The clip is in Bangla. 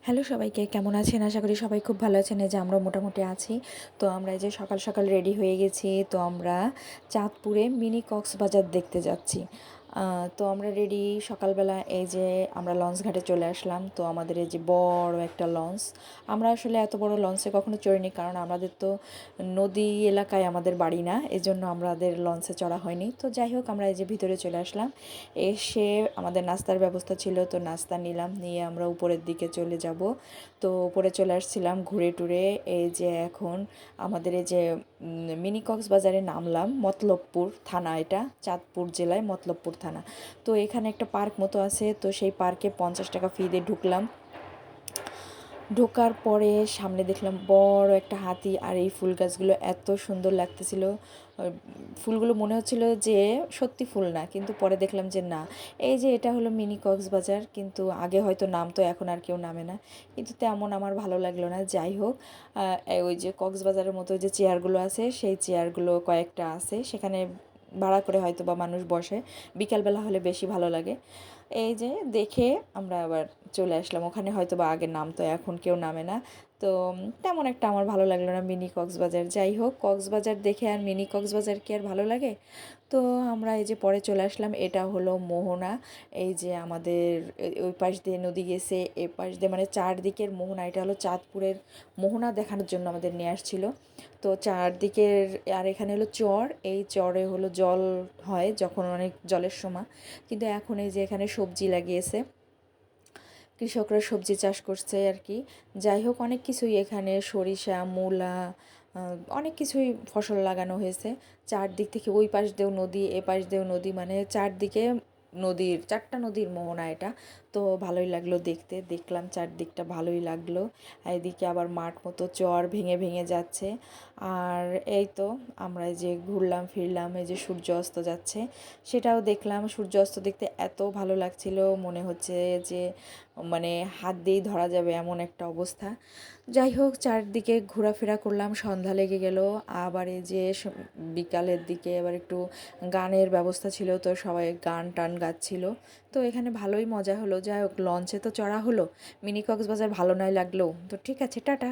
হ্যালো সবাইকে, কেমন আছেন? আশা করি সবাই খুব ভালো আছেন। এই যে আমরাও মোটামুটি আছি। তো আমরা এই যে সকাল সকাল রেডি হয়ে গেছি। তো আমরা চাঁদপুরে মিনি কক্সবাজার দেখতে যাচ্ছি। তো আমরা রেডি সকালবেলা এই যে আমরা লঞ্চ ঘাটে চলে আসলাম। তো আমাদের এই যে বড় একটা লঞ্চ, আমরা আসলে এত বড় লঞ্চে কখনো চড়িনি, কারণ আমাদের তো নদী এলাকায় আমাদের বাড়ি না, এজন্য আমাদের লঞ্চে চড়া হয়নি। তো যাই হোক, আমরা এই যে ভিতরে চলে আসলাম। এসে আমাদের নাস্তার ব্যবস্থা ছিল, তো নাস্তা নিলাম, নিয়ে আমরা উপরের দিকে চলে যাব। তো উপরে চলে আসছিলাম ঘুরে টুরে। এই যে এখন আমাদের এই যে মিনি কক্সবাজারে নামলাম। মতলবপুর থানা, এটা চাঁদপুর জেলায় মতলবপুর থানা। তো এখানে একটা পার্ক মতো আছে, তো সেই পার্কে 50 টাকা ফি দিয়ে ঢুকলাম। ঢোকার পরে সামনে দেখলাম বড় একটা হাতি, আর এই ফুল গাছগুলো এত সুন্দর লাগতেছিল। ফুলগুলো মনে হচ্ছিল যে সত্যি ফুল না, কিন্তু পরে দেখলাম যে না, এই যে এটা হলো মিনি কক্সবাজার। কিন্তু আগে হয়তো নামতো, এখন আর কেউ নামে না, কিন্তু তেমন আমার ভালো লাগলো না। যাই হোক, ওই যে কক্সবাজারের মতো যে চেয়ারগুলো আছে, সেই চেয়ারগুলো কয়েকটা আছে, সেখানে ভাড়া করে হয়তো বা মানুষ বসে। বিকালবেলা হলে বেশি ভালো লাগে। এই যে দেখে আমরা আবার চলে আসলাম। ওখানে হয়তো বা আগে নামতো, এখন কেউ নামে না। তো তেমন একটা আমার ভালো লাগলো না মিনি কক্সবাজার। যাই হোক, কক্সবাজার দেখে আর মিনি কক্সবাজার কি আর ভালো লাগে? তো আমরা এই যে পরে চলে আসলাম। এটা হলো মোহনা। এই যে আমাদের ওই পাশ দিয়ে নদী গেছে, এ পাশ দিয়ে মানে চারদিকের মোহনা। এটা হলো চাঁদপুরের মোহনা দেখানোর জন্য আমাদের নিয়ে আসছিল। তো চারদিকের, আর এখানে হলো চর, এই চরে হলো জল হয় যখন অনেক জলের সময়। কিন্তু এখন এই যে এখানে সবজি লাগিয়েছে, কৃষকরা সবজি চাষ করছে আর কি। যাই হোক, অনেক কিছুই এখানে সরিষা, মূলা, অনেক কিছুই ফসল লাগানো হয়েছে। চারদিক থেকে ওই পাশ দিয়েও নদী, এ পাশ দিয়েও নদী, মানে চারদিকে নদীর, চারটা নদীর মোহনা এটা। তো ভালোই লাগলো দেখতে, দেখলাম চারদিকটা ভালোই লাগলো। এদিকে আবার মাঠ মতো চর ভেঙে ভেঙে যাচ্ছে। আর এই তো আমরা এই যে ঘুরলাম ফিরলাম, এই যে সূর্য অস্ত যাচ্ছে সেটাও দেখলাম। সূর্য অস্ত দেখতে এত ভালো লাগছিল, মনে হচ্ছে যে মানে হাত দিয়েই ধরা যাবে এমন একটা অবস্থা। যাই হোক, চারদিকে ঘোরাফেরা করলাম, সন্ধ্যা লেগে গেল। আবার এই যে বিকালের দিকে এবার একটু গানের ব্যবস্থা ছিল, তো সবাই গান টান গাচ্ছিল। তো এখানে ভালোই মজা হলো। যাই হোক, লঞ্চে তো চড়া হলো। মিনি কক্সবাজার ভালো নয় লাগলো। তো ঠিক আছে, টাটা।